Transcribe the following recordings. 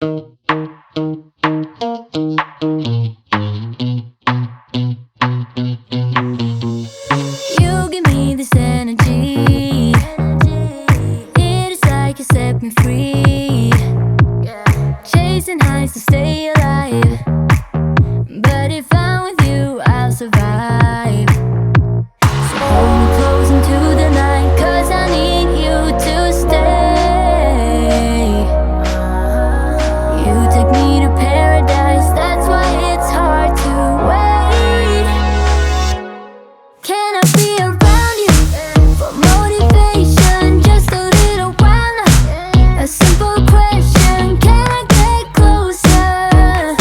You give me this energy. It is like you set me free. Chasing highs to stay alive. But if I'm with you, I'll survive. So hold me close into the night, 'cause I need you to stay. You take me to paradise, that's why it's hard to wait. Can I be around you for motivation? Just a little while now. A simple question, can I get closer?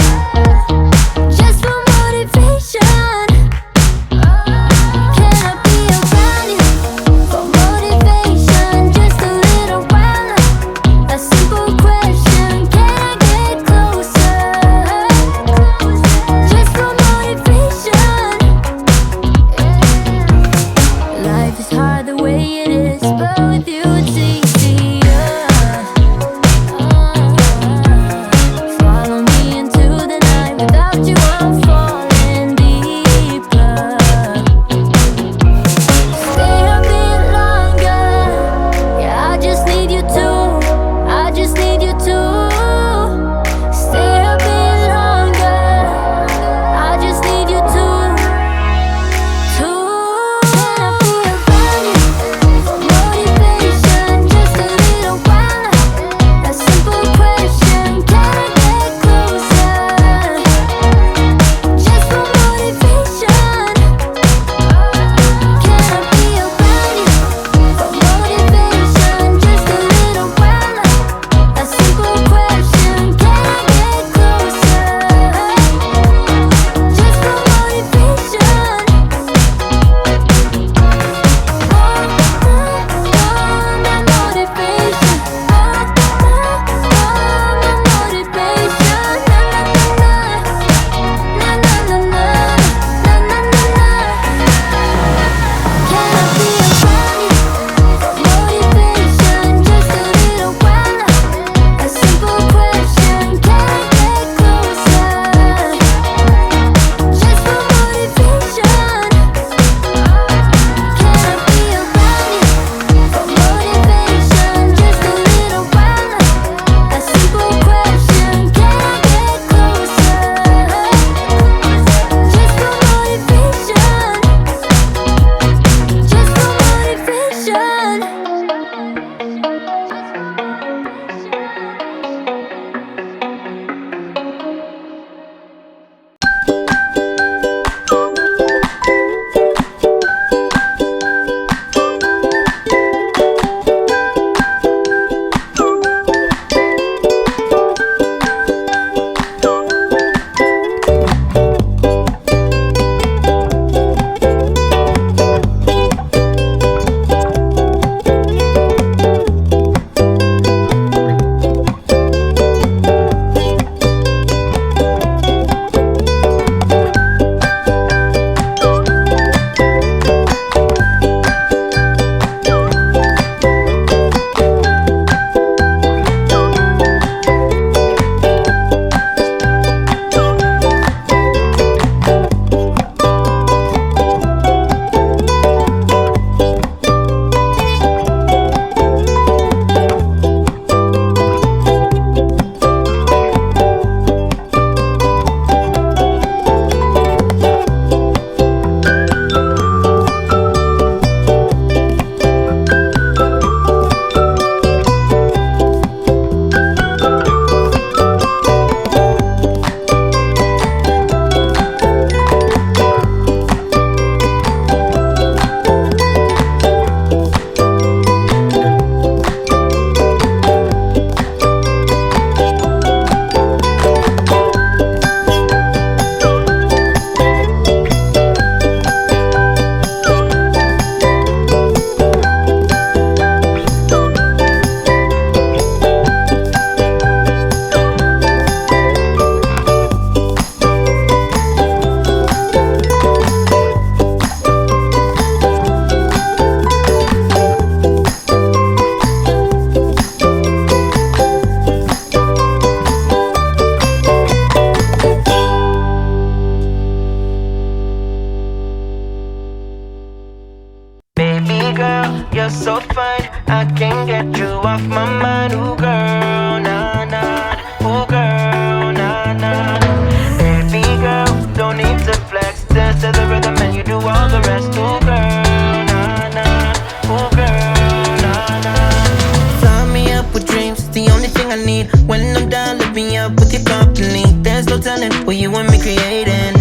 smile, lift me up with your company. There's no telling what you and me creating.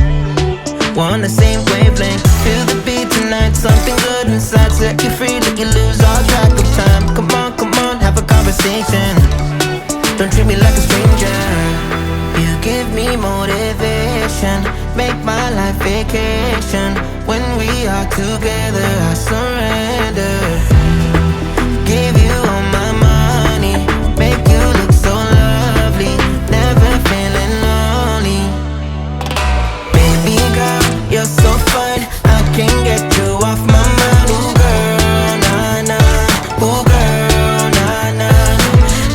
We're on the same wavelength. Feel the beat tonight, something good inside. Set you free, let you lose all track of time. Come on, have a conversation. Don't treat me like a stranger. You give me motivation, make my life vacation. When we are together, I surrender. Give you all my money, make you look so lovely, never feeling lonely. Baby girl, you're so fine, I can't get you off my mind. Ooh girl, nah nah, ooh girl, nah nah.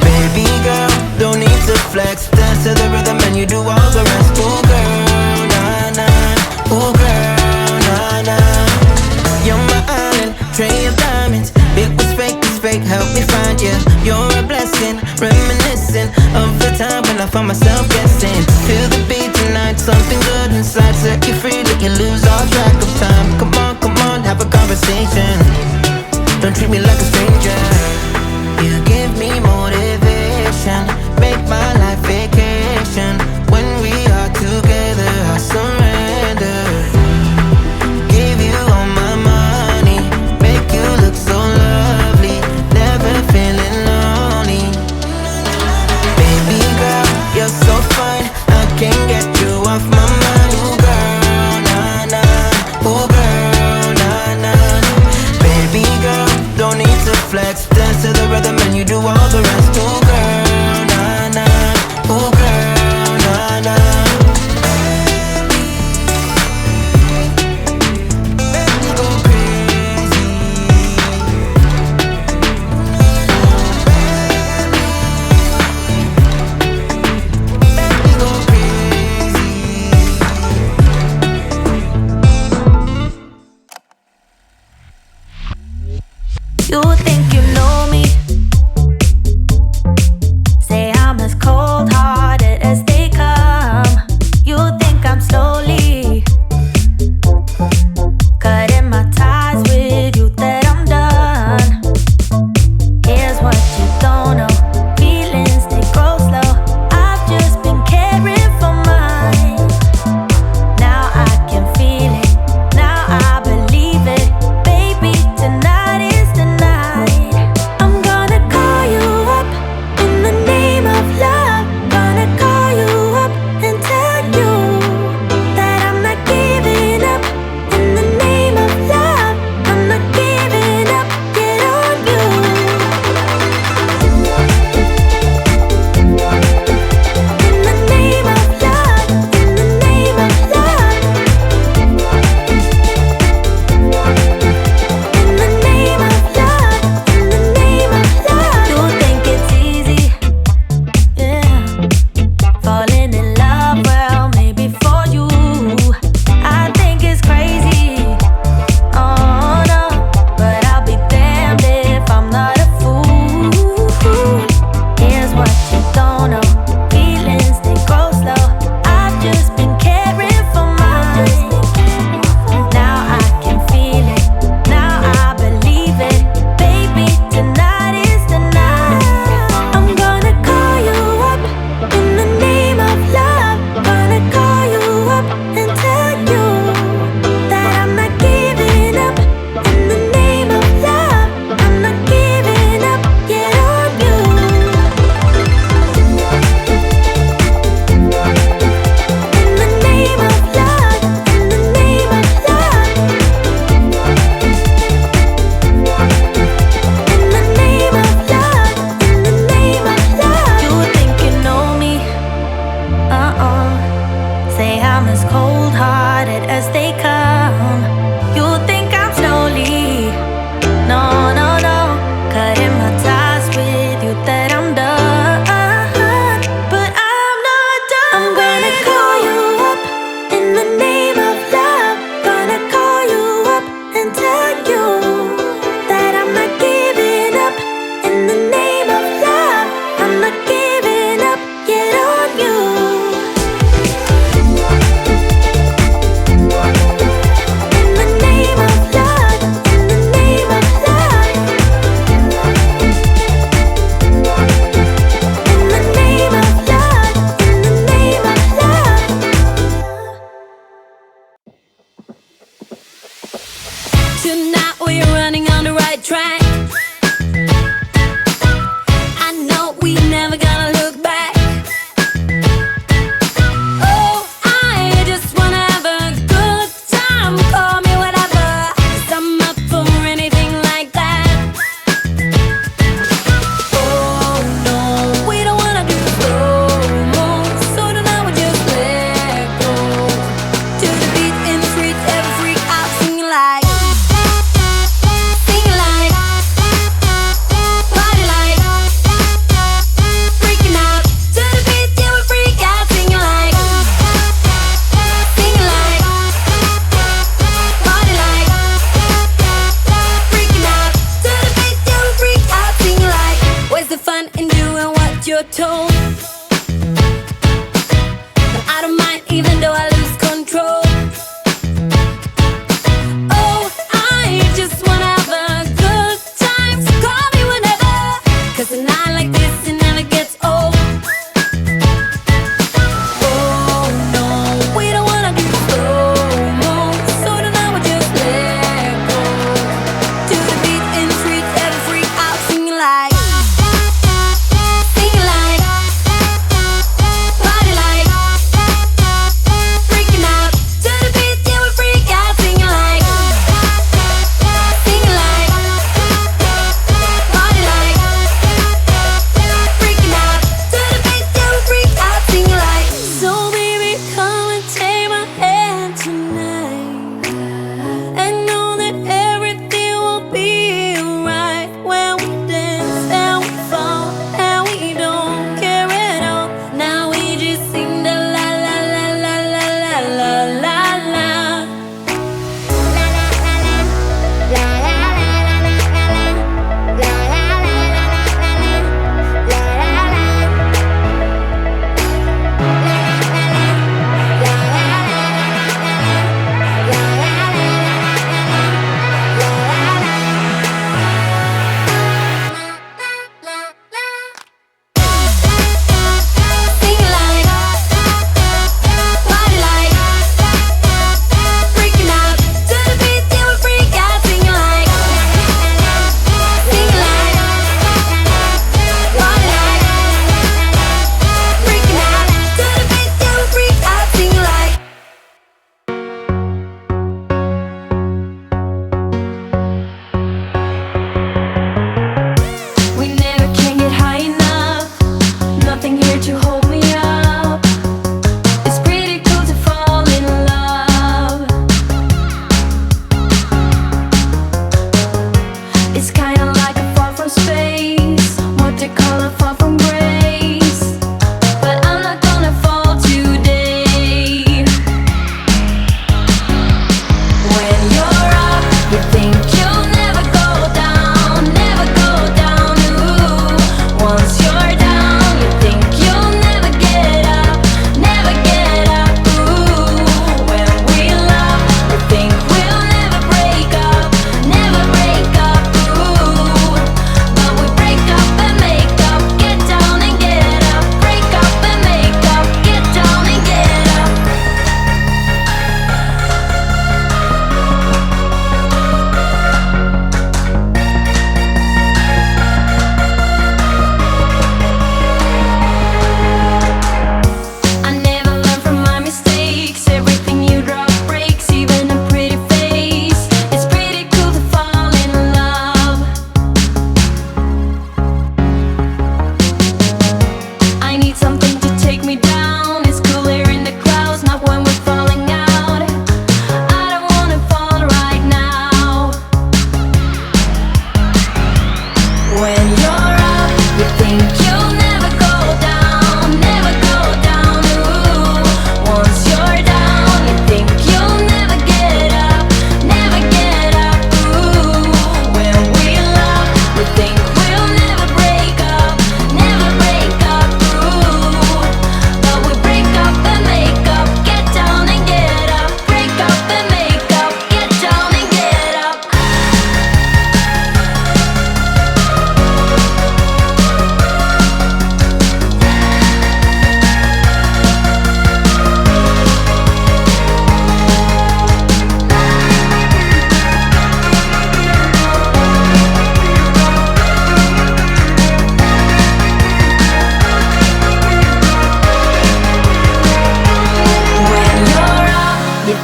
Baby girl, don't need to flex, dance to the rhythm and you do all the rest. Ooh girl, nah nah, ooh girl, nah nah. You're my island, tray of diamonds. It was fake, help me find you. You're a blessing, reminiscent of the time when I found myself guessing. Feel the beat tonight, something good inside. Set you free, let you lose all track of time. Come on, have a conversation. Don't treat me like a stranger. You give me motivation, make my life vacation. When we are together, I surrender. Give you all my money, make you look so lovely, never feeling lonely. Baby girl, you're so fine, I can't get you off my mind. Ooh girl, nah nah, ooh girl, nah nah. Baby girl, don't need to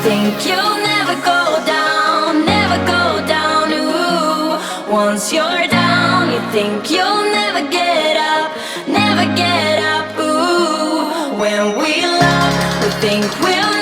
think you'll never go down, never go down, ooh. Once you're down, you think you'll never get up, never get up, ooh. When we love, we think we'll